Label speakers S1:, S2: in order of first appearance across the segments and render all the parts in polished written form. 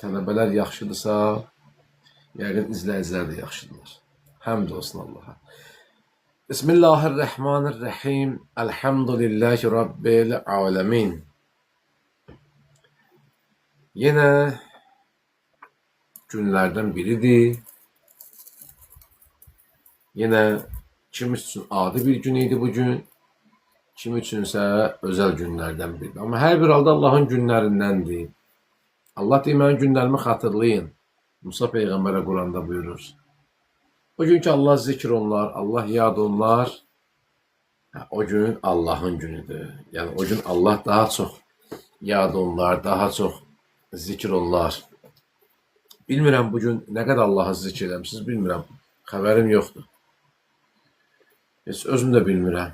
S1: tələbələr yaxşıdırsa, yəqin izləyicilər də yaxşıdırlar. Həmd olsun Allaha. Bismillahirrahmanirrahim. Elhamdülillahi Rabbil alemin. Yenə günlərdən biridir. Yenə kim üçün adi bir gün idi bugün, kim üçünsə özəl günlərdən biridir. Amma hər bir halda Allahın günlərindəndir. Allah deyir, mənim günlərimi xatırlayın. Musa Peyğəmbərə Quranda buyurur. Bugünkü Allah zikr olunlar, Allah yad olunlar. O gün Allahın günüdür. Yəni o gün Allah daha çox yad olunlar, daha çox zikr olunlar. Bilmirəm bugün nə qədər Allahı zikr eləmişsiniz, bilmirəm. Xəbərim yoxdur. Heç özüm də bilmirəm.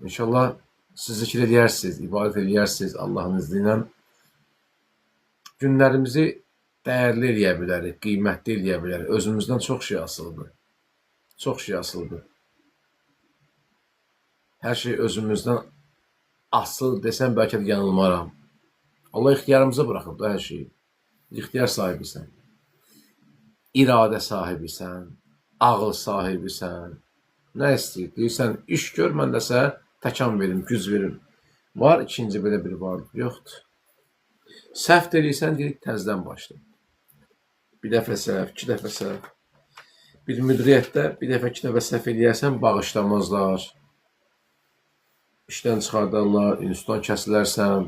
S1: İnşallah siz zikr edərsiniz, ibadət edərsiniz Allahın izni ilə. Günlərimizi dəyərli eləyə bilərik, qiymətli eləyə bilərik. Özümüzdən çox şey asılıdır. Çox şey asılıdır. Hər şey özümüzdən asıl desəm bəlkə də yanılmaram. Allah ixtiyarımıza buraxıb da hər şeyi. İxtiyar sahibisən. İradə sahibisən. Ağıl sahibisən. Nə istəyir? Deyirsən, iş gör, mən də sənə təkan verim, güc verim. Var, ikinci belə bir varlıq yoxdur. Səhv deyirsən, deyir, təzdən başla. Bir dəfə səhv, iki dəfə səhv. Bir müdiriyyətdə bir dəfə, iki dəfə səhv eləyərsən, bağışlamazlar. İşdən çıxardarlar, institutdan kəsilərsən,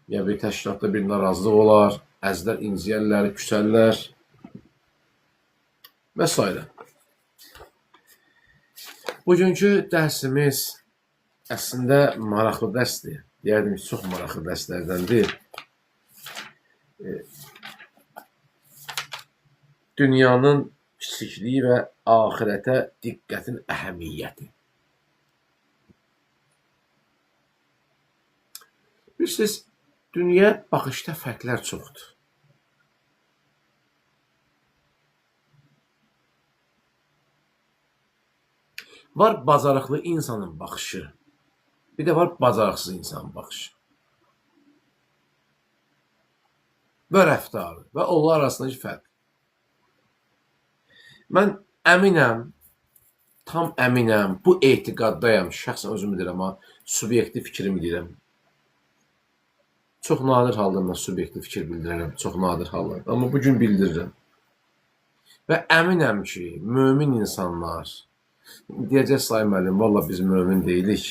S1: ya bir təşkilatda bir narazılıq olar, əzlər inciyərlər, küsərlər və s. Bugünkü dərsimiz əslində maraqlı dərsdir. Deyərdim ki, çox maraqlı dərslərdəndir. Dünyanın kiçikliyi və axirətə diqqətin əhəmiyyəti. Bilirsiniz, dünya baxışda fərqlər çoxdur. Var bacarıqlı insanın baxışı, bir də var bacarıqsız insanın baxışı. Və rəftarı və onlar arasındakı fərq. Mən əminəm, tam əminəm, bu etiqaddayam, şəxsən özümü deyirəm, amma subyektiv fikrimi deyirəm. Çox nadir halda mən subyektiv fikir bildirirəm, çox nadir hallarda, amma bugün bildirirəm. Və əminəm ki, mömin insanlar, deyəcək Say müəllim, valla biz mömin deyilik.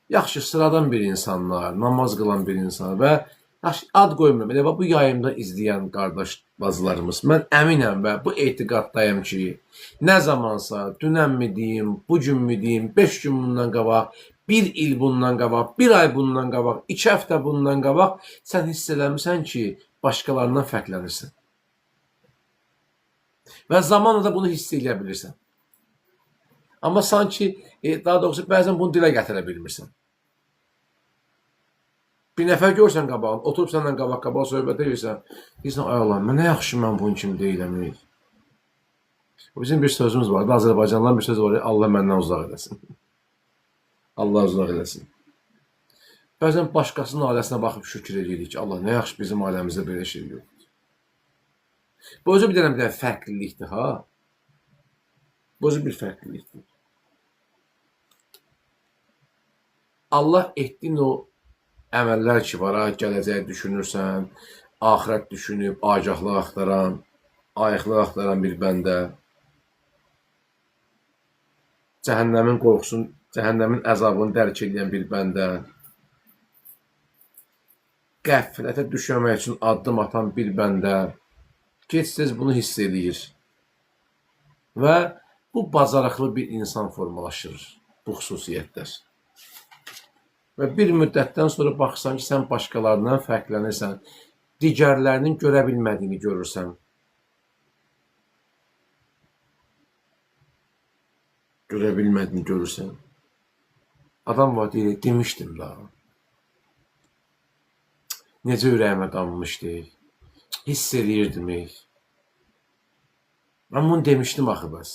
S1: Yaxşı, sıradan bir insanlar, namaz qılan bir insanlar və ad qoymuram. Elə bu yayımda izləyən qardaş bacılarımız, mən əminəm və bu etiqaddayım ki, nə zamansa, dünən mi deyim, bugün mü deyim, 5 gün bundan qabaq, 1 il bundan qabaq, 1 ay bundan qabaq, 2 həftə bundan qabaq, sən hiss eləmirsən ki, başqalarından fərqlənirsən. Və zamanla da bunu hiss edə bilirsən. Amma sanki, daha doğrusu, bəzən bunu dilə gətirə bilmirsən. Bir nəfər görsən qabağın, oturub səndən qabaq söhbət edirsən, deyirsən, ay Allah, mən nə yaxşı mən bunun kimi deyiləm. Bizim bir sözümüz var, Azərbaycandan bir söz var, Allah məndən uzaq eləsin. Allah uzaq eləsin. Bəzən başqasının ailəsinə baxıb şükür edirik ki, Allah, nə yaxşı bizim ailəmizdə belə şey yoxdur. Bu özü bir dənə fərqlilikdir, ha? Bu özü bir fərqlilikdir. Allah etdiyin o əməllər ki var, gələcək düşünürsən, axirət düşünüb, agahlıq axtaran, ayıqlıq axtaran bir bəndə, cəhənnəmin qorxusun, cəhənnəmin əzabını dərk edən bir bəndə, qəflətə düşməmək üçün addım atan bir bəndə, gec-tez bunu hiss edir. Və bu bacarıqlı bir insan formalaşır, bu xüsusiyyətlər. Və bir müddətdən sonra baxırsan ki, sən başqalarından fərqlənirsən, digərlərinin görə bilmədiyini görürsən. Görə bilmədiyini görürsən. Adam var deyir, demişdim da. Necə ürəyimə dammışdı. Hiss edirdim. Mən bunu demişdim axı bəs.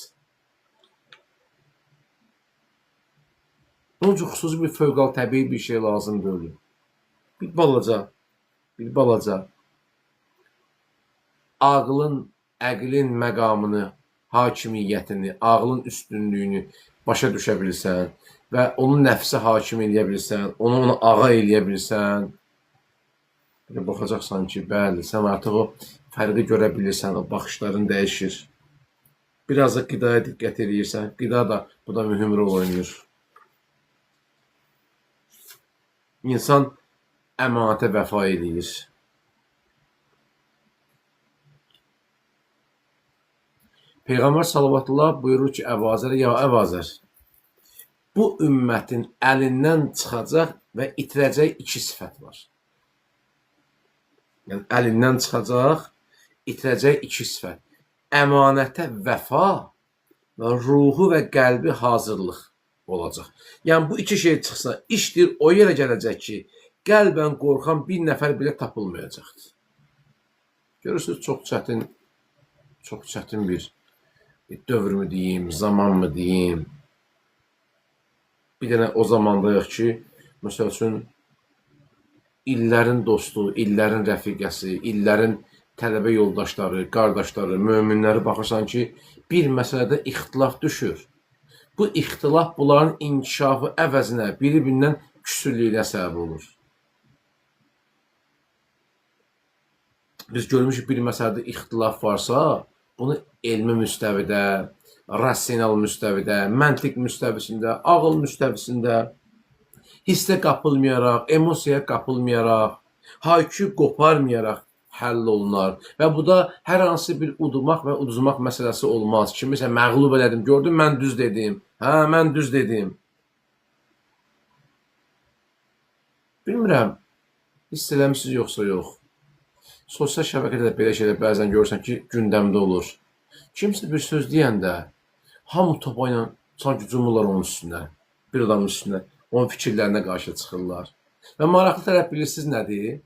S1: Onun üçün xüsusi bir fövqəladə təbii bir şey lazım deyil. Bir balaca, bir balaca əqlin məqamını, hakimiyyətini, ağlın üstünlüyünü başa düşə bilirsən və onun nəfsi hakim eləyə bilirsən, onu ağa eləyə bilirsən, baxacaqsan ki, bəli, sən artıq o fərqi görə bilirsən, o baxışların dəyişir. Biraz da qidaya diqqət edirsən, qida da bu da mühüm rol oynayır. İnsan əmanətə vəfa edir. Peyğəmbər sallallahu buyurur ki, Əbazərə, ya Əbazər, bu ümmətin əlindən çıxacaq və itirəcək iki sifət var. Yəni, əlindən çıxacaq, itirəcək iki sifət. Əmanətə vəfa və ruhu və qəlbi hazırlıq olacaq. Yəni, bu iki şey çıxsa, işdir o yerə gələcək ki, qəlbən qorxan bir nəfər belə tapılmayacaqdır. Görürsünüz, çox çətin bir dövr mü deyim, zaman mı deyim. Bir dənə o zamandayıq ki, məsəl üçün, illərin dostu, illərin rəfiqəsi, illərin tələbə yoldaşları, qardaşları, möminləri baxırsan ki, bir məsələdə ixtilaf düşür. Bu ixtilaf bunların inkişafı əvəzinə, biri-birindən küsürlüyünə səbəb olur. Biz görmüşük bir məsələdə ixtilaf varsa, bunu elmi müstəvidə, rasional müstəvidə, məntiq müstəvisində, ağıl müstəvisində, hissə qapılmayaraq, emosiyaya qapılmayaraq, haykü qoparmayaraq həll olunar. Və bu da hər hansı bir udmaq və uduzmaq məsələsi olmaz. Kimisə məğlub elədim, gördüm, mən düz dedim. Hə, mən düz dedim. Bilmirəm, hiss eləmişsiniz yoxsa yox. Sosial şəbəkədə belə şeylər bəzən görürsən ki, gündəmdə olur. Kimsə bir söz deyəndə, hamı topa ilə sanki cumurlar onun üstünə, bir adamın üstünə, onun fikirlərinə qarşı çıxırlar. Və maraqlı tərəf bilirsiniz nədir?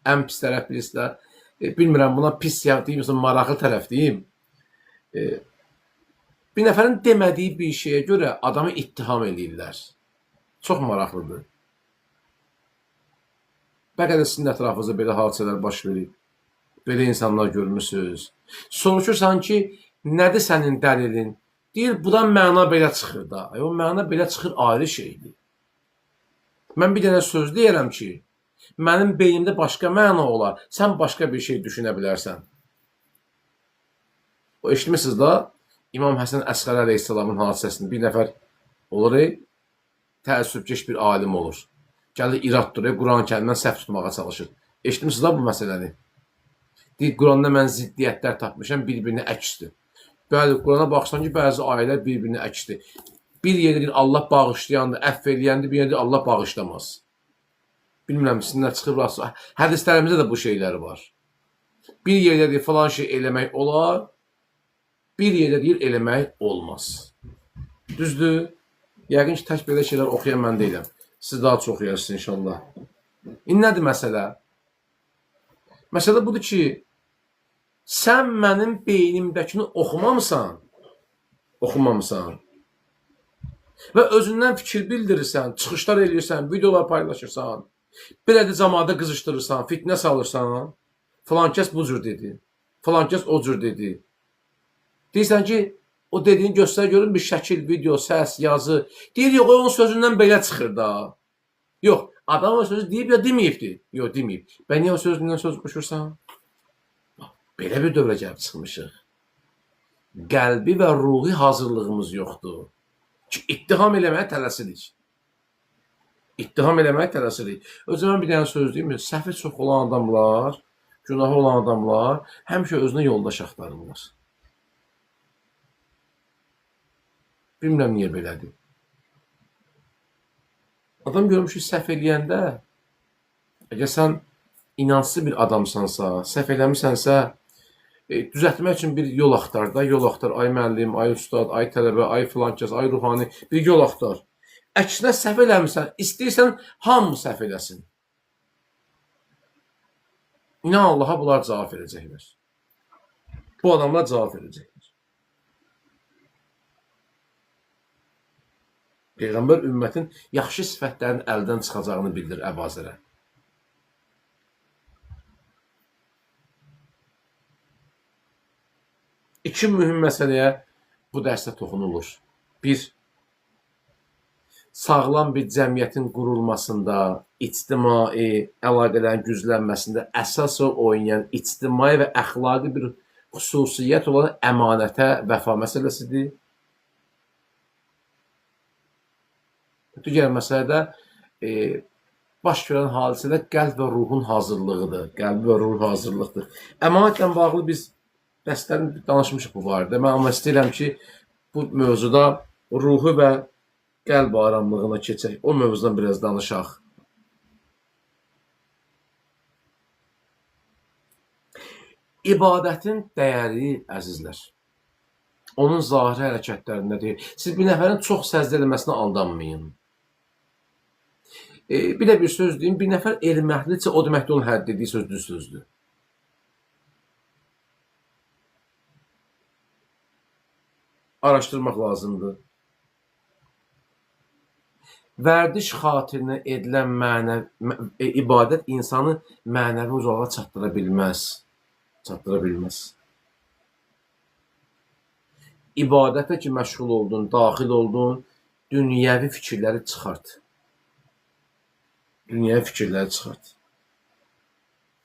S1: Ən pis tərəf bilirsiniz. Bilmirəm, buna pis deyim, yoxsa maraqlı tərəf deyim. Bir nəfərin demədiyi bir şeyə görə adamı ittiham edirlər. Çox maraqlıdır. Bəlkə də sizin ətrafınızda belə hadisələr baş verir. Belə insanlar görmürsünüz. Soruşursan ki, nədir sənin dəlilin? Deyir, budan məna belə çıxır da. O məna belə çıxır ayrı şeydir. Mən bir dənə söz deyərəm ki, mənim beynimdə başqa məna olar, sən başqa bir şey düşünə bilərsən. O eşitmişsiniz da, İmam Həsən Əsqəri əleyhissalamın hadisəsini bir nəfər olur, təəssübkeş bir alim olur. Gəlir irad durur, Quran-ı kərimdən səhv tutmağa çalışır. Eşitmişsiniz da bu məsələni? Deyir, Quranda mən ziddiyyətlər tapmışam, bir-birini əksdir. Bəli, Qurana baxsan ki, bəzi ayələr bir-birini əksdir. Bir yerdə deyir, Allah bağışlayandır, əfv eləyəndir, bir yerdə Allah bağışlamaz. Bilmirəm, sizinlə çıxıb rastı. Hədislərimizdə də bu şeylər var. Bir yerdə deyir, falan şey eləmək olar, bir yerdə deyir, eləmək olmaz. Düzdür? Yəqin ki, tək belə şeylər oxuyan mən deyiləm. Siz daha çox oxuyarsınız inşallah. Nədir məsələ? Məsələ budur ki, sən mənim beynimdəkini oxumamısan və özündən fikir bildirirsən, çıxışlar eləyirsən, videolar paylaşırsan, belədir cəmaata qızışdırırsan, fitnə salırsan, falan kəs bu cür dedi, falan kəs o cür dedi. Deyirsən ki, o dediyini göstər görün bir şəkil, video, səs, yazı. Deyir, yox, onun sözündən belə çıxır da. Yox, adam o sözü deyib ya deməyibdir. Yox, deməyib. Bə niyə o sözündən söz qoşursan? Belə bir dövrə gəlib çıxmışıq. Qəlbi və ruhi hazırlığımız yoxdur. Ki, ittiham eləməyə tələsirik. İttiham eləməyə tələsirik. Özümən bir dənə söz deyim mi? Səhvi çox olan adamlar, günahı olan adamlar həmişə özünə yoldaş axtarırlar. Bilmirəm niyə belədir. Adam görmüş ki, səhv eləyəndə, əgər sən inansız bir adamsansa, səhv eləmisənsə, düzəltmək üçün bir yol axtar da, yol axtar, ay müəllim, ay ustad, ay tələbə, ay filan kəs, ay ruhani, bir yol axtar. Əksinə səhv eləmirsən, istəyirsən hamı səhv eləsin. İnan Allaha bunlar cavab verəcəklər. Bu adamlar cavab verəcəklər. Peyğəmbər ümmətin yaxşı sifətlərinin əldən çıxacağını bildir Əbazərə. İki mühüm məsələyə bu dərsdə toxunulur. Bir, sağlam bir cəmiyyətin qurulmasında, ictimai əlaqələrin güclənməsində əsas rol oynayan ictimai və əxlaqi bir xüsusiyyət olan əmanətə vəfa məsələsidir. Digər məsələ də baş verən hadisədə qəlb və ruhun hazırlığıdır. Qəlb və ruh hazırlıqdır. Əmanətlə bağlı biz dərslərin danışmışıq bu barədə. Mən amma istəyirəm ki, bu mövzuda ruhu və qəlb aramlığına keçək. O mövzudan biraz danışaq. İbadətin dəyəri, əzizlər, onun zahiri hərəkətlərində deyil. Siz bir nəfərin çox səcdə eləməsinə aldanmayın. Bir də bir söz deyim, bir nəfər elm əhlidirsə, o deməkdir onun hər dediyi söz düz sözdür. Araşdırmaq lazımdır. Vərdiş xatirinə edilən ibadət insanı mənəvi ucalığa çatdıra bilməz. Çatdıra bilməz. İbadətə ki, məşğul oldun, daxil oldun, dünyəvi fikirləri çıxart. Dünyəvi fikirləri çıxart.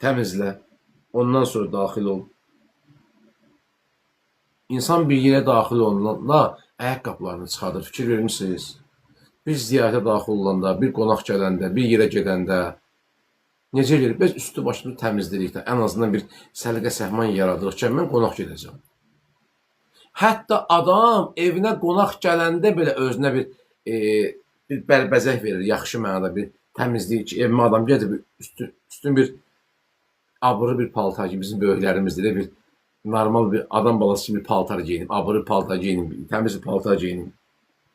S1: Təmizlə, ondan sonra daxil ol. İnsan bir yerə daxil olunanda ayaqqabılarını çıxardır, fikir vermişsiniz. Bir ziyarətə daxil olanda, bir qonaq gələndə, bir yerə gedəndə necə eləyir? Biz üstü başını təmizləyirik də, ən azından bir səliqə səhman yaradırıq ki, mən qonaq gedəcəm. Hətta adam evinə qonaq gələndə belə özünə bir bərbəzək verir, yaxşı mənada bir təmizlik ki, evimə adam gəlir, üstün bir abırı bir paltar ki, bizim böyüklərimiz deyir, bir normal bir adam balası kimi bir paltar geyinim, abırı paltar geyinim, təmiz bir paltar geyinim.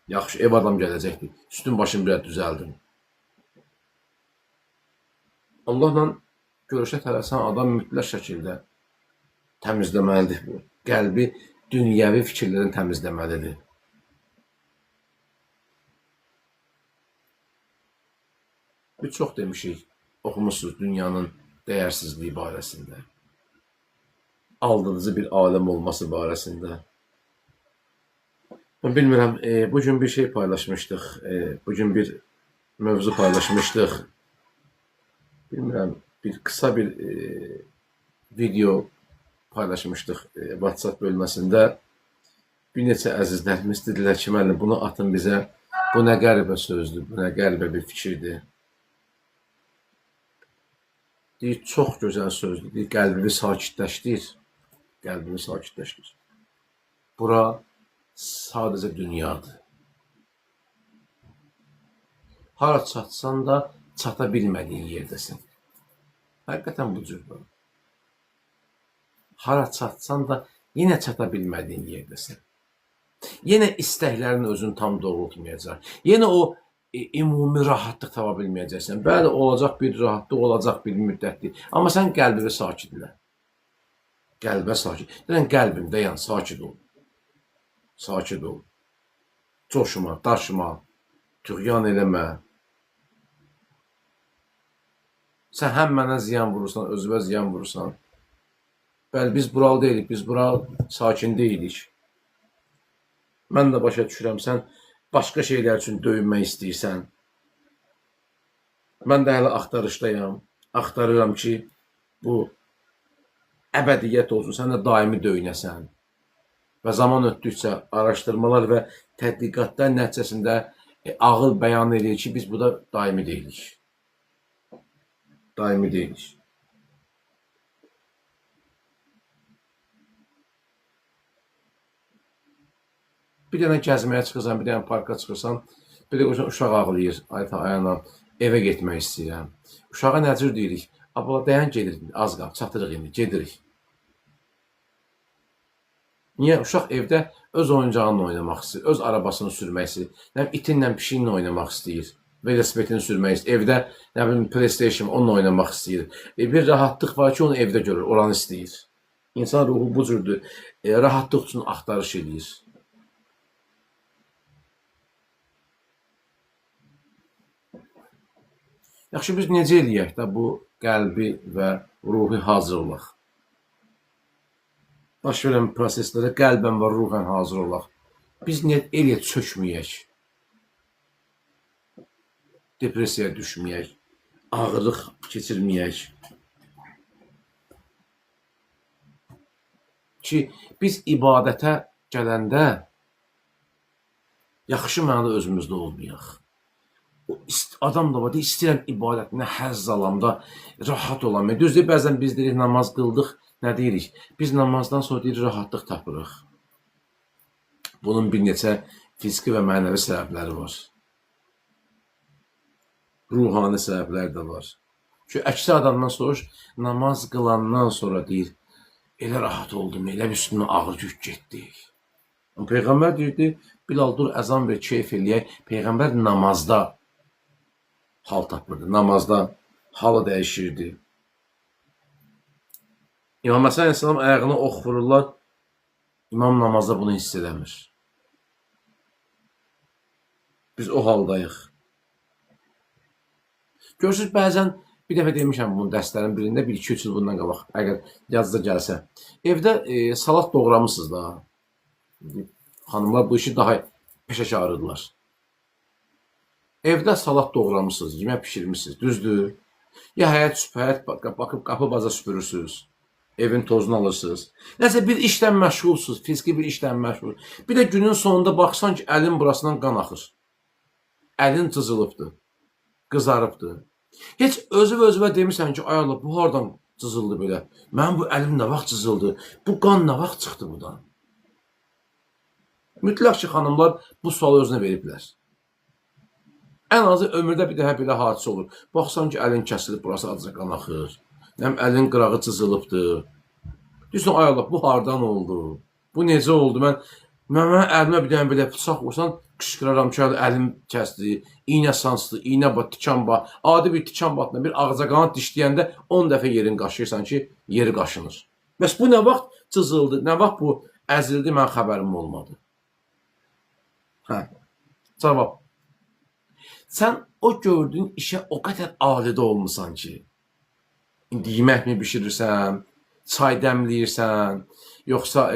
S1: Yaxşı, ev adam gələcəkdir. Üstün başını biraz düzəldim. Allahla görüşə tələsən adam mütləq şəkildə təmizləməlidir bu. Qəlbi dünyəvi fikirlərini təmizləməlidir. Biz çox demişik, oxumuşsunuz dünyanın dəyərsizliyi barəsində. Aldıcı bir aləm olması barəsində. Ben bilmirəm, bugün bir şey paylaşmışdıq, bugün bir mövzu paylaşmışdıq. Bilmirəm, bir kısa bir video paylaşmışdıq WhatsApp bölməsində. Bir neçə əzizlərimiz dedilər ki, müəllim, bunu atın bizə, bu nə qəribə sözdür, bu nə qəribə bir fikirdir. Deyir, çox gözəl sözdür, deyir, qəlbimi sakitləşdir, qəlbimi sakitləşdir. Bura sadəcə dünyadır. Hara çatsan da çata bilmədiyin yerdəsin. Həqiqətən bu cürdür. Hara çatsan da yenə çata bilmədiyin yerdəsin. Yenə istəklərin özünü tam doğrultmayacaq. Yenə o ümumi rahatlıq tapa bilməyəcəksən. Bəli, olacaq bir rahatlıq, olacaq bir müddətdir. Amma sən qəlbini sakitlə. Qəlbə sakit. Deyən qəlbində yan, sakit ol. Sakit ol. Coşma, daşma, tüğyan eləmə. Sən həm mənə ziyan vurursan, özünə ziyan vurursan. Bəli, biz buralı deyilik, biz bura sakin deyilik. Mən də başa düşürəm, sən başqa şeylər üçün döyünmək istəyirsən. Mən də hələ axtarışdayam. Axtarıram ki, bu əbədiyyət olsun, sən də daimi döyünəsən. Və zaman ötdükcə araşdırmalar və tədqiqatlar nəticəsində ağıl bəyan edir ki, biz burada daimi deyilik. Daimi deyilik. Bir dənə gəzməyə çıxırsan, bir dənə parka çıxırsan, bir də uşaq ağlayır, ayana, evə getmək istəyirəm. Uşağa nə cür deyirik? Abla, dayan gedirik, az qal, çatırıq indi, gedirik. Niyə? Uşaq evdə öz oyuncağınla oynamaq istəyir, öz arabasını sürmək istəyir, itinlə, pişiyinlə oynamaq istəyir, velosipedini sürmək istəyir, evdə nə bilim PlayStation onunla oynamaq istəyir. Bir rahatlıq var ki, onu evdə görür, oranı istəyir. İnsan ruhu bu cürdür, rahatlıq üçün axtarış edir. Yaxşı, biz necə eləyək də bu qəlbi və ruhi hazır olaq? baş verən proseslərə qəlbən və ruhən hazır olaq. Biz niyyət elə çökməyək, depressiyaya düşməyək, ağırlıq keçirməyək. Ki, biz ibadətə gələndə yaxşı mənada özümüzdə olmayaq. Adam da var, istəyirəm ibadətinə həzz alamda, rahat olam. Düzdür, bəzən biz deyirik, namaz qıldıq, nə deyirik? Biz namazdan sonra deyirik, rahatlıq tapırıq. Bunun bir neçə fiziki və mənəvi səbəbləri var. Ruhani səbəblər də var. Çünki əksər adamdan soruş, namaz qılandan sonra deyir, elə rahat oldum, elə bir üstümdən ağır yük getdi. Peyğəmbər deyirdi, Bilal dur, əzan ver, keyf eləyək. Peyğəmbər namazda hal tapırdı. Namazda halı dəyişirdi. İmam Həsən əleyhissalam ayağına ox vururlar. İmam namazda bunu hiss eləmir. Biz o haldayıq. Görürsünüz, bəzən bir dəfə demişəm bunun dərslərin birində, 1-2-3 il bundan qabaq, əgər yazıda gəlsə. Evdə salat doğramısınız da. Xanımlar bu işi daha peşəkarıdırlar. Evdə salat doğramısınız, yemək pişirmişsiniz, düzdür? Ya həyət baxıb qapı baza süpürürsünüz, evin tozunu alırsınız. Nəsə bir işdən məşğulsuz, fiziki bir işdən məşğul. Bir də günün sonunda baxsan ki, əlin burasından qan axır. Əlin cızılıbdır, qızarıbdır. Heç özü-özünə demirsən ki, ay Allah, bu hardan cızıldı belə? Mənim bu əlim nə vaxt cızıldı? Bu qan nə vaxt çıxdı buradan? Mütləq ki, xanımlar bu sualı özünə veriblər. Ən azı ömürdə bir dəfə belə hadisə olur. Baxsan ki, əlin kəsilib, burası acıca qan axır. Əlin qırağı cızılıbdır. Deyirsən, ay Allah, bu hardan oldu? Bu necə oldu? Mən əlimə bir dənə belə bıçaq vursan, qışqıraram ki, əlim kəsdi, iynə sansdı, iynə bat, tikan bat. Adi bir tikan batına bir ağaca qanat dişləyəndə 10 dəfə yerin qaşıyırsan ki, yeri qaşınır. Bəs bu nə vaxt cızıldı, nə vaxt bu əzildi, mən xəbərim olmadı. Cavab. Sən o gördüyün işə o qədər alidə olmusan ki, yemək mi bişirirsən, çay dəmləyirsən, yoxsa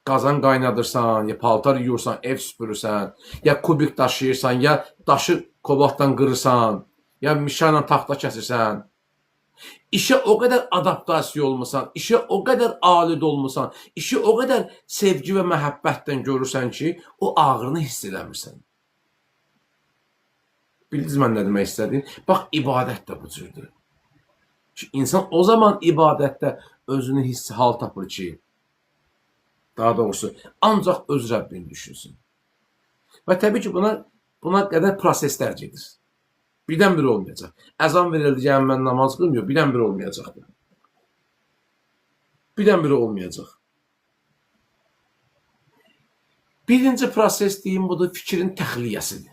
S1: qazan qaynadırsan, ya paltar yuyursan, ev süpürürsən, ya kubik daşıyırsan, ya daşı kobaltdan qırırsan, ya mişayla taxta kəsirsən. İşə o qədər adaptasiya olmusan, işə o qədər alidə olmusan, işi o qədər sevgi və məhəbbətdən görürsən ki, o ağrını hiss eləmirsən. Bildiniz mən nə demək istədim? Bax, ibadət də bu cürdür. İnsan o zaman ibadətdə özünü hissi hal tapır ki, daha doğrusu, ancaq öz Rəbbini düşünsün. Və təbii ki, buna qədər proseslər gedir. Birdən biri olmayacaq. Əzan verildi, yəni mən namaz qılmıyor, birdən biri olmayacaqdır. Birdən biri olmayacaq. Birinci proses deyim, budur, fikrin təxliyəsidir.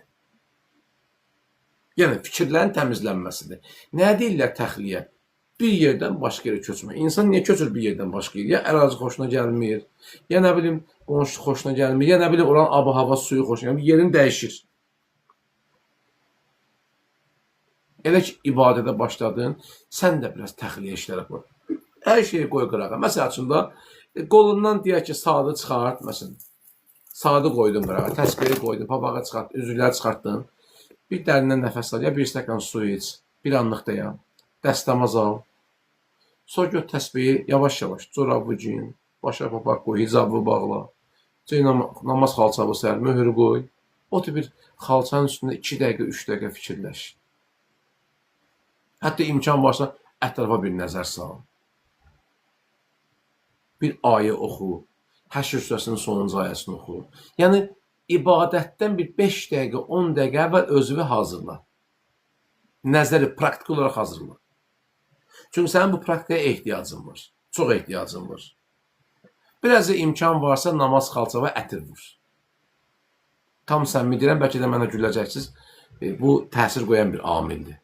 S1: Yəni, fikirlərin təmizlənməsidir. Nə deyirlər təxliyə? Bir yerdən başqa yerə köçmək. İnsan niyə köçür bir yerdən başqa yerə? Ya ərazi xoşuna gəlmir, ya nə bilim, qonşu xoşuna gəlmir, ya nə bilim, oranın abı-hava suyu xoşuna gəlmir, yerin dəyişir. Elə ki, ibadətə başladın, sən də biraz təxliyə işləri yapır. Hər şeyi qoy qırağa. Məsəl üçün da, qolundan deyək ki, sadı çıxart, məsələn, sadı qoydun qırağa, təsbiri qoydun, papağı çıxart, üzükləri çıxartdın. Bir dərindən nəfəs al, ya bir stəkan su iç, bir anlıq dayan, dəstəmaz al. Sonra gör təsbihi yavaş-yavaş, corabı giyin, başa papaq qoy, hicabı bağla. Namaz xalçabı sər, möhür qoy. O tip bir xalçanın üstündə 2 dəqiqə, 3 dəqiqə fikirləş. Hətta imkan varsa, ətrafa bir nəzər sal. Bir ayə oxu, Həşr surəsinin sonuncu ayəsini oxu. Yəni, ibadətdən bir 5 dəqiqə, 10 dəqiqə əvvəl özünü hazırla. Nəzəri praktik olaraq hazırla. Çünki sənin bu praktikaya ehtiyacın var. Çox ehtiyacın var. Biraz da imkan varsa namaz xalça və ətir vur. Tam səmimi deyirəm, bəlkə də mənə güləcəksiniz. Bu təsir qoyan bir amildir.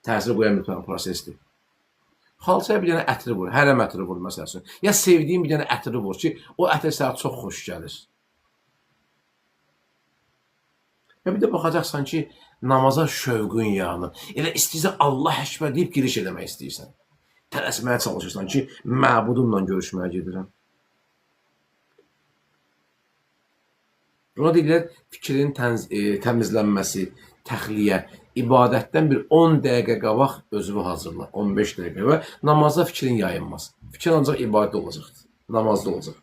S1: Təsir qoyan bir prosesdir. Xalçaya bir dənə ətri vur, hərəm ətri vur məsələn. Ya sevdiyin bir dənə ətri vur ki, o ətir sənə çox xoş gəlir. Və bir də baxacaqsan ki, namaza şövqün yanır. Elə istəyirsən Allah Əkbər deyib giriş eləmək istəyirsən. Tələsməyə çalışırsan ki, məbudumla görüşməyə gedirəm. Buna deyirlər fikrin təmizlənməsi, təxliyə, ibadətdən bir 10 dəqiqə qabaq özünü hazırla, 15 dəqiqə və namazda fikrin yayınmaz. Fikir ancaq ibadət olacaqdır, namazda olacaq.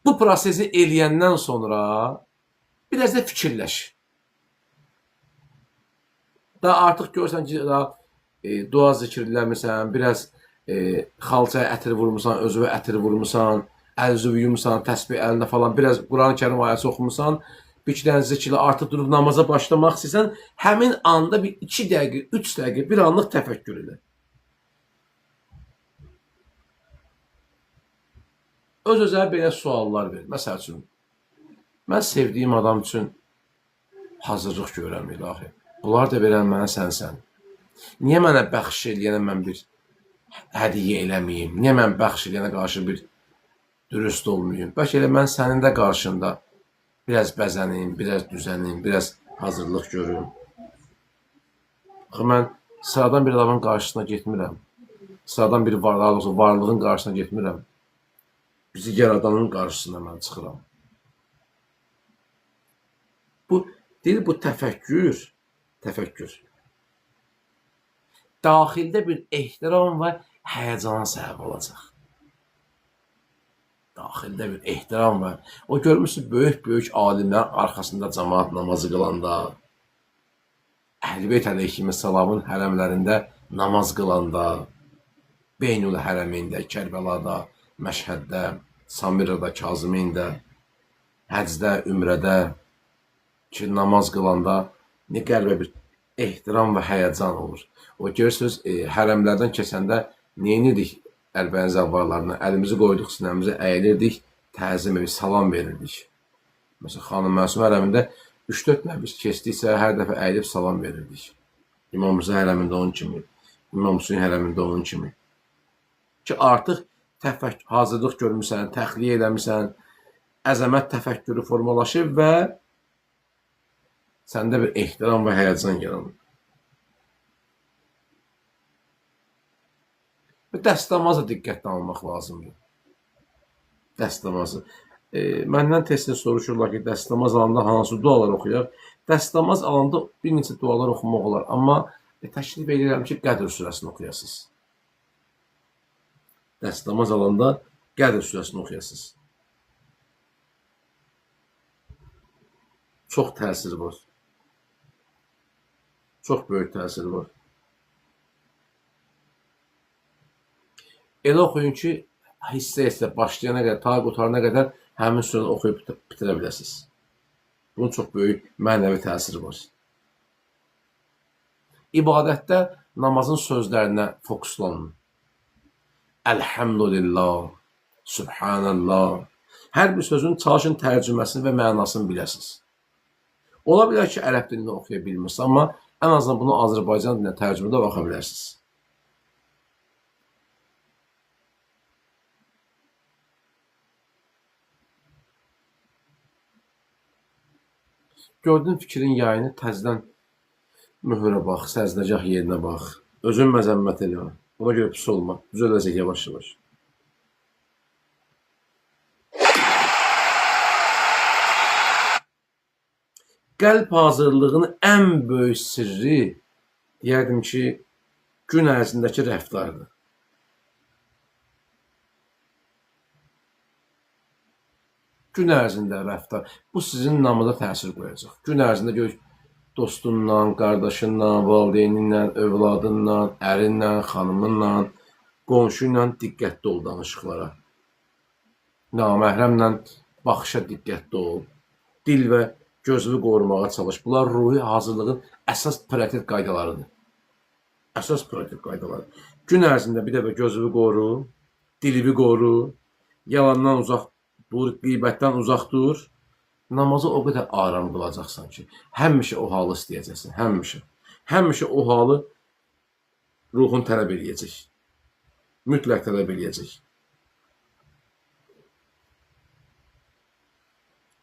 S1: Bu prosesi eləyəndən sonra biraz da fikirləş. Daha artıq görürsən ki, dua zikirləmirsən, biraz xalçaya ətir vurmusan, özünə ətir vurmusan, əl-üzü yumsan, təsbih əlində falan, biraz Quran-ı Kərim ayəsi oxumusan, bir-iki dənə zikirlə artıq durub namaza başlamaq istəyirsən, həmin anda bir 2 dəqiqə, 3 dəqiqə, bir anlıq təfəkkür elə. Öz-özə belə suallar ver. Məsəl üçün, mən sevdiyim adam üçün hazırlıq görürəm, ilahi. Bunlar da verən mənə sənsən. Niyə mənə bəxş eləyənə mən bir hədiyyə eləməyim? Niyə mən bəxş eləyənə qarşı bir dürüst olmayım? Bəlkə elə mən sənin də qarşında biraz bəzənim, biraz düzənim, biraz hazırlıq görürüm. Axı, mən sıradan bir adamın qarşısına getmirəm. Sıradan bir varlığın qarşısına getmirəm. Bizi yaradanın qarşısına mən çıxıram. Bu təfəkkür. Daxildə bir ehtiram və həyəcana səbəb olacaq. Daxildə bir ehtiram və o görmüşsün, böyük alimlərin arxasında cəmaat namazı qılanda, Əhl-i Beyt əleyhissalamın hərəmlərində namaz qılanda, Beynül Hərəmində, Kərbəlada, Məşhəddə, Samirədə, Kazimində, həcdə, ümrədə ki, namaz qılanda nə qəlbə bir ehtiram və həyəcan olur. O görürsünüz, hərəmlərdən keçəndə neyinirdik Əlbəyin zəvvarlarına? Əlimizi qoyduq, sinəmizi əyilirdik, təzim edir, salam verirdik. Məsələn, Xanım Məsum hərəmində 3-4 nəbis keçdiksə, hər dəfə əyilib salam verirdik. İmam Rıza hərəmində onun kimi, İmam Hüseyin hərəmində onun kimi. Ki, artıq hazırlıq görmüsən, təxliyə eləmirsən, əzəmət təfəkkürü formalaşır və səndə bir ehtiram və həyəcan yaranır. Və dəstəmazı diqqətlə almaq lazımdır. Dəstəmazı. Məndən tez-tez soruşurlar ki, dəstəmaz alanda hansı dualar oxuyaq? Dəstəmaz alanda bir neçə dualar oxumaq olar, amma təklif edirəm ki, Qədr surəsini oxuyasınız. Dəstəmaz alanda Qədr surəsini oxuyasınız. Çox təsiri var. Çox böyük təsiri var. Elə oxuyun ki, hissə başlayana qədər, ta qutarana qədər həmin surəni oxuyub bitirə biləsiniz. Bunun çox böyük mənəvi təsiri var. İbadətdə namazın sözlərinə fokuslanın. Elhamdülillah, Subhanallah. Hər bir sözün çalışın tərcüməsini və mənasını biləsiniz. Ola bilər ki, ərəb dilində oxuya bilmirsiniz, amma ən azından bunu Azərbaycan dilinə tərcümədə baxa bilərsiniz. Gördüyün fikrin yayını təzədən möhürə bax, səznəcah yerinə bax. Özün məzəmmət elə. Buna görə pis olma. Düzələcək yavaş-yavaş. Qəlb hazırlığının ən böyük sirri, deyərdim ki, gün ərzindəki rəftardır. Gün ərzində rəftar. Bu sizin namıza təsir qoyacaq. Gün ərzində gör, dostunla, qardaşınla, valideyninlə, övladınla, ərinlə, xanımınla, qonşu ilə diqqətli ol danışıqlara. Naməhrəmlə baxışa diqqətli ol. Dil və gözünü qorumağa çalış. Bunlar ruhi hazırlığın əsas pratik qaydalarıdır. Əsas pratik qaydaları. Gün ərzində bir dəfə gözünü qoru, dilini qoru, yalandan uzaq dur, qeybətdən uzaq dur. Namazı o qədər aram qılacaqsan ki, həmişə o halı istəyəcəksən, həmişə. Həmişə o halı ruhun tələb eləyəcək. Mütləq tələb eləyəcək.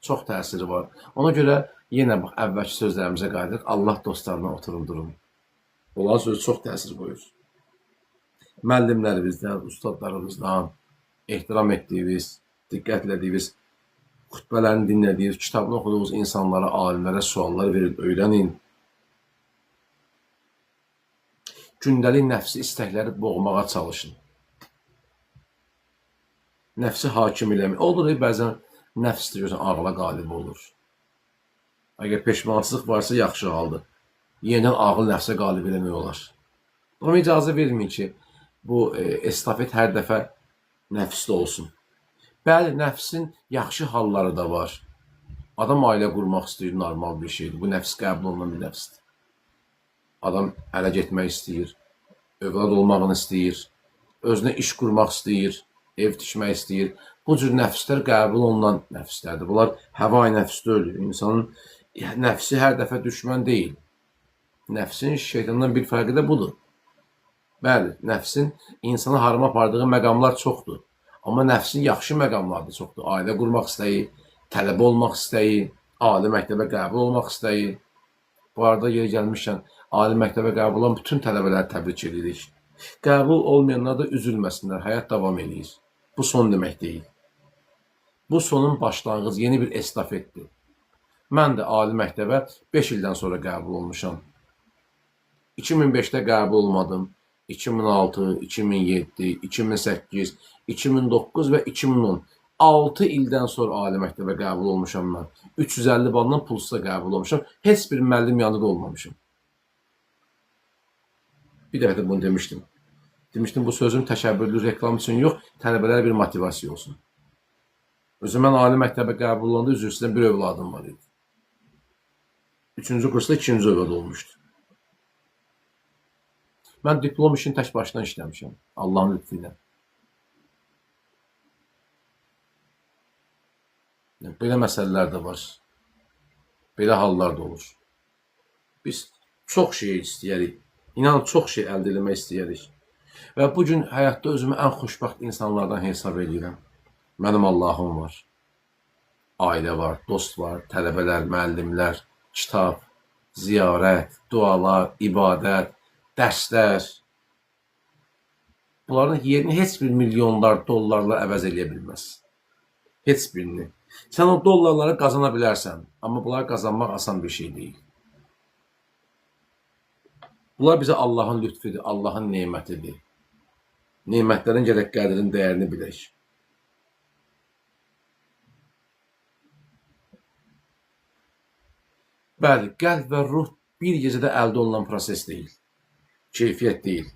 S1: Çox təsiri var. Ona görə yenə bax, əvvəlki sözlərimizə qayıdıq. Allah dostlarına oturun, durun. Onların sözü çox təsir qoyur. Müəllimlərimizdən, ustadlarımızdan, ehtiram etdiyiniz, diqqət etdiyiniz xütbələrini dinlədiyiz, kitabını oxuduğunuz insanlara, alimlərə suallar verin, öyrənin. Gündəlik nəfsi istəkləri boğmağa çalışın. Nəfsi hakim eləmək. Olur, bəzən nəfs deyirsən, ağla qalib olur. Əgər peşmançılıq varsa, yaxşı haldır. Yenidən ağıl nəfsə qalib eləmək olar. Amma icazə verməyin ki, bu estafet hər dəfə nəfsdə olsun. Bəli, nəfsin yaxşı halları da var. Adam ailə qurmaq istəyir, normal bir şeydir. Bu nəfs qəbul olunan bir nəfsdir. Adam ələ getmək istəyir, övlad olmağını istəyir, özünə iş qurmaq istəyir, ev tikmək istəyir. Bu cür nəfslər qəbul olunan nəfslərdir. Bunlar həva-i nəfs deyil. İnsanın nəfsi hər dəfə düşmən deyil. Nəfsin şeytandan bir fərqi də budur. Bəli, nəfsin insanı harama apardığı məqamlar çoxdur. Amma nəfsin yaxşı məqamları da çoxdur. Ailə qurmaq istəyi, tələbə olmaq istəyi, ali məktəbə qəbul olmaq istəyi. Bu arada yeri gəlmişkən, ali məktəbə qəbul olan bütün tələbələri təbrik edirik. Qəbul olmayanlar da üzülməsinlər, həyat davam edir. Bu son demək deyil. Bu sonun başlanğıcı, yeni bir estafetdir. Mən də ali məktəbə 5 ildən sonra qəbul olmuşam. 2005-də qəbul olmadım. 2006, 2007, 2008, 2009 və 2010. 6 ildən sonra ali məktəbə qəbul olmuşam mən. 350 baldan pulsuzda qəbul olmuşam. Heç bir müəllim yanında olmamışım. Bir dəfə də bunu demişdim. Demişdim, bu sözüm təşəbbürlü reklam üçün yox, tələbələrə bir motivasiya olsun. Özü mən ali məktəbə qəbul olanda üzrüsüdən bir övladım var idi. 3-cü kursda 2-ci övlad olmuşdu. Mən diplom işini tək başına işləmişəm. Allahın lütfu ilə. Belə məsələlər də var. Belə hallar da olur. Biz çox şey istəyərik. İnan, çox şey əldə etmək istəyirik. Və bugün həyatda özümü ən xoşbəxt insanlardan hesab edirəm. Mənim Allahım var. Ailə var, dost var, tələbələr, müəllimlər, kitab, ziyarət, dualar, ibadət, dərslər. Bunların yerini heç bir milyonlar dollarla əvəz eləyə bilməz. Heç birini. Sən o dollarları qazana bilərsən, amma bunları qazanmaq asan bir şey deyil. Bunlar bizə Allahın lütfüdür, Allahın nemətidir. Nemətlərin gərək qədrin dəyərini bilək. Bəli, qəlb və ruh bir gecədə əldə olunan proses deyil. Keyfiyyət deyil.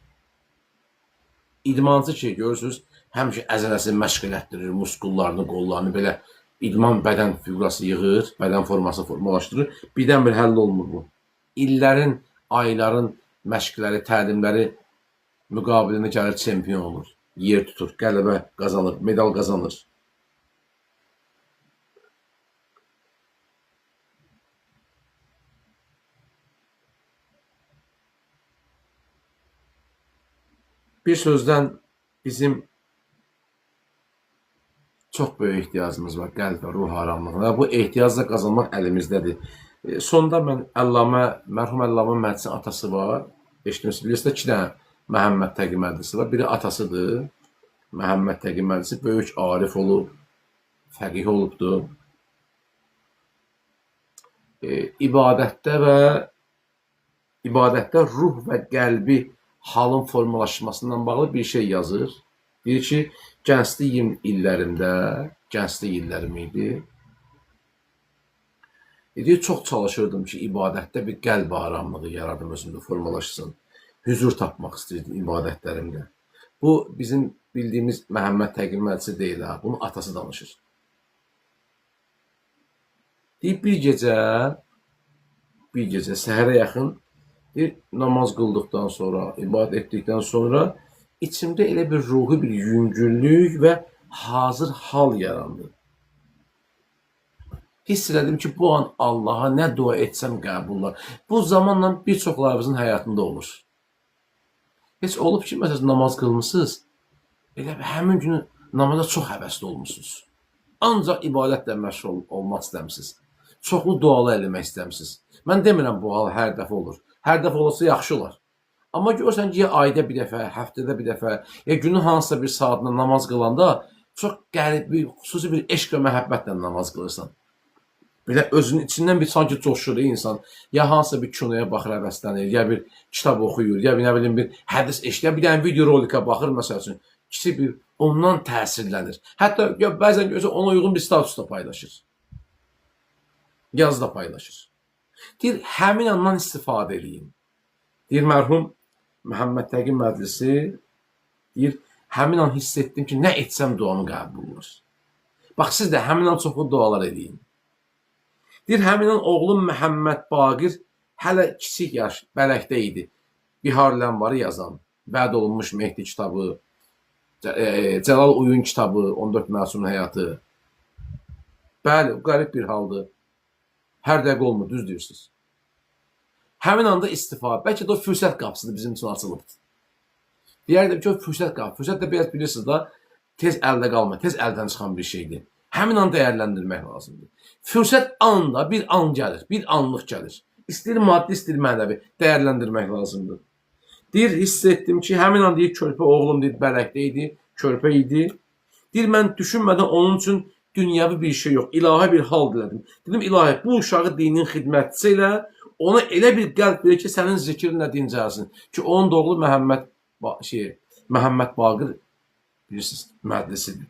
S1: İdmancı ki, görürsünüz, həmişə əzələsi məşq elətdirir, muskullarını, qollarını belə idman bədən fiqurası yığır, bədən forması formalaşdırır. Birdən bir həll olmur bu. İllərin, ayların məşqləri, təlimləri müqabilində gəlir çempion olur. Yer tutur, qələbə qazanır, medal qazanır. Bir sözdən bizim çox böyük ehtiyacımız var qəlb və ruh aramlığına. Bu ehtiyacla qazanmaq əlimizdədir. Sonda mən mərhum Əllamə Məhdisinin atası var. Eşitmişsiniz, bilirsiniz, 2 dənə Məhəmməd Təqi Məhdisi var. Biri atasıdır. Məhəmməd Təqi Məhdisi böyük arif olub, fəqih olubdur. İbadətdə ruh və qəlbi halın formalaşmasından bağlı bir şey yazır. Deyir ki, gənclik illərim idi. Deyir, çox çalışırdım ki, ibadətdə bir qəlb aramlığı yaradım özümdə formalaşsın. Hüzur tapmaq istəyirdim ibadətlərimdə. Bu, bizim bildiyimiz Məhəmməd Təqi Məhdisi deyil, bunun atası danışır. Deyir, bir gecə səhərə yaxın namaz qıldıqdan sonra, ibadət etdikdən sonra içimdə elə bir ruhi bir yüngüllük və hazır hal yarandı. Hiss elədim ki, bu an Allaha nə dua etsəm qəbullar. Bu zamanla bir çoxlarımızın həyatında olur. Heç olub ki, məsələn, namaz qılmışsınız, elə həmin günü namaza çox həvəsli olmuşsunuz. Ancaq ibadətlə məşğul olmaq istəmişsiniz. Çoxlu dualı eləmək istəmişsiniz. Mən demirəm bu hal hər dəfə olur. Hər dəfə olsa yaxşı olar. Amma görürsən ki, ya ayda bir dəfə, həftədə bir dəfə, ya günün hansısa bir saatında namaz qılanda Çox qəribə, xüsusi bir eşq və məhəbbətlə namaz qılırsan. Belə özünün içindən bir sanki coşur insan. Ya hansısa bir kinoya baxır, həvəslənir, ya bir kitab oxuyur, ya bir nə bilim bir hədis eşidir, bir dənə video rolika baxır məsəl üçün. Kiçik bir ondan təsirlənir. Hətta ya bəzən gözü ona uyğun bir status da paylaşır. Yazı da paylaşır. Deyir, həmin andan istifadə edin. Deyir, mərhum Məhəmməd Təqi Məclisi deyir, həmin an hiss etdim ki, nə etsəm duamı qəbul olunur. Bax, siz də həmin an çoxlu dualar edin. Deyir, həmin an oğlum Məhəmməd Baqir hələ kiçik yaş, bələkdə idi. Bihar Ləmbarı yazan, vəd olunmuş Mehdi kitabı, Cəlal Uyun kitabı, 14 Məsumun həyatı. Bəli, qərib bir haldır. Hər dəqiqə olmur, düz deyirsiniz. Həmin anda istifadə, bəlkə də o fürsət qapısıdır bizim üçün açılıbdır. Deyərdim ki, o fürsət qapı. Fürsət də biraz bilirsiniz da, tez əldə qalma, tez əldən çıxan bir şeydir. Həmin an dəyərləndirmək lazımdır. Fürsət anda bir an gəlir, bir anlıq gəlir. İstəyir maddi, istəyir mənəvi dəyərləndirmək lazımdır. Deyir, hiss etdim ki, həmin an deyir, körpə oğlum deyir, bələkdə idi, körpə idi. Deyir, mən düşünmədən onun üçün dünyəvi bir şey yox, ilahi bir hal dilədim. Dedim, ilahi, bu uşağı dinin xidmətçisi ilə ona elə bir qəlb verir ki, sənin zikrinlə dincəlsin. Ki, onun doğulu Məhəmməd Baqir, bilirsiniz, məclisidir.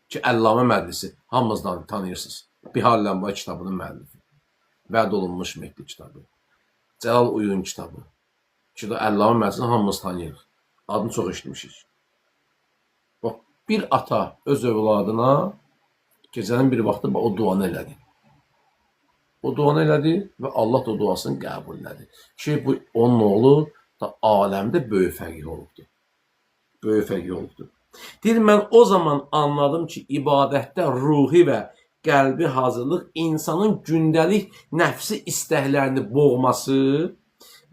S1: Ki, Əllamə məclisi, hamımızdan tanıyırsınız. Bihar Ləmbarı kitabının müəllifi. Vəd olunmuş Mehdi kitabı. Cəlal Uyun kitabı. Ki, Əllamə məclisini hamımız tanıyırıq. Adını çox eşitmişik. Bax, bir ata öz övladına gecənin bir vaxtı o duanı elədi. O duanı elədi və Allah da o duasını qəbul elədi. Ki, bu onun oğlu da aləmdə böyük fəqih olubdur. Böyük fəqih olubdur. Deyir, mən o zaman anladım ki, ibadətdə ruhi və qəlbi hazırlıq insanın gündəlik nəfsi istəklərini boğması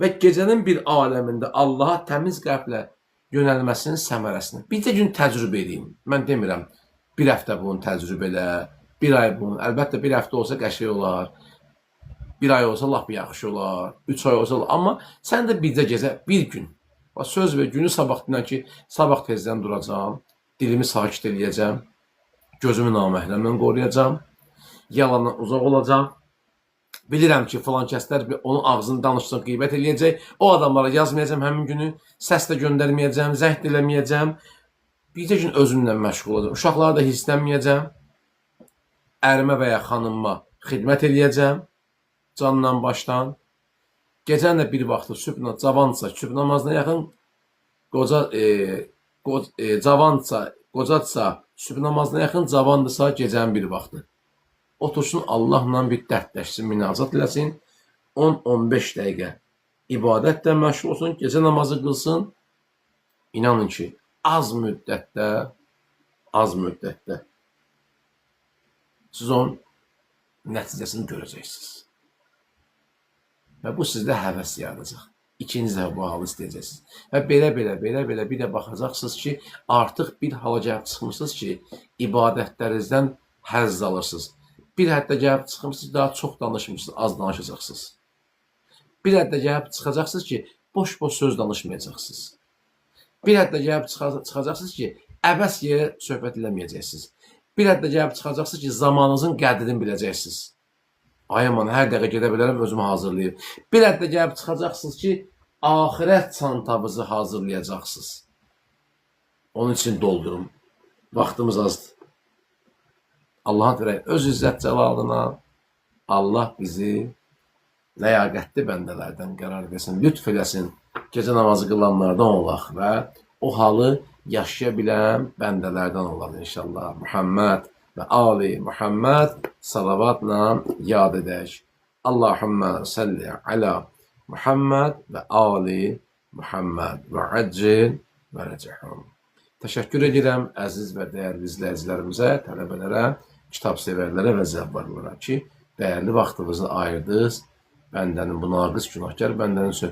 S1: və gecənin bir aləmində Allaha təmiz qəlblə yönəlməsinin səmərəsini. Bircə gün təcrübə edeyim. Mən demirəm, bir həftə bunu təcrübə elə, bir ay bunu. Əlbəttə, bir həftə olsa qəşəng olar. Bir ay olsa lap yaxşı olar. 3 ay olsa olar. Amma sən də bircə gecə, bir gün. Söz ver, günü sabah dinən ki, sabah tezdən duracağım, dilimi sakit eləyəcəm, gözümü naməhrəmlə qoruyacağım, yalandan uzaq olacağım. Bilirəm ki, filan kəslər onun ağzını danışsın, qeybət eləyəcək. O adamlara yazmayacağım həmin günü, səs də göndərməyəcəm, zəng də eləməyəcəm. Bircə gün özümlə məşğul olacağım. Uşaqlara da hirslənməyəcəm. Ərimə və ya xanımma xidmət eləyəcəm, canla başdan. Gecən də bir vaxtı sübh cavansa, sübh namazına yaxın qocadsa, sübh namazına yaxın cavandırsa gecənin bir vaxtı. Otursun Allahla bir dərdləşsin, münacat eləsin, 10-15 dəqiqə ibadətlə məşğul olsun, gecə namazı qılsın. İnanın ki, az müddətdə siz onun nəticəsini görəcəksiniz. Və bu sizdə həvəs yaradacaq. İkinci dəfə bu halı istəyəcəksiniz. Və belə bir də baxacaqsınız ki, artıq bir hala gəlib çıxmışsınız ki, ibadətlərinizdən həzz alırsınız. Bir həddə gəlib çıxmışsınız, daha çox danışmışsınız, az danışacaqsınız. Bir həddə gəlib çıxacaqsınız ki, boş-boş söz danışmayacaqsınız. Bir həddə gəlib çıxacaqsınız ki, əbəs yerə söhbət eləməyəcəksiniz. Bir həddə gəlib çıxacaqsınız ki, zamanınızın qədrini biləcəksiniz. Ay aman, hər dəqiqə gedə bilərəm, özümü hazırlayıb. Bir həddə gəlib çıxacaqsınız ki, axirət çantanızı hazırlayacaqsınız. Onun için doldurun. Vaxtımız azdır. Allah'ın verək, öz izzət cəlalına Allah bizi ləyaqətli bəndələrdən qərar versin, lütf eləsin, gecə namazı qılanlardan olaq və o halı yaşaya bilən bəndələrdən olaq inşallah. Muhammed və Ali Muhammed salavatla yad edək. Allahümmə salli ala Muhammed və Ali Muhammed və əccil və rəcəhum. Təşəkkür edirəm əziz və dəyərli izləyicilərimizə, tələbələrə, kitab sevərlərə və zəvvarlara ki, dəyərli vaxtınızı ayırdınız. Bəndənin bu naqis günahkar bəndənin söhbəti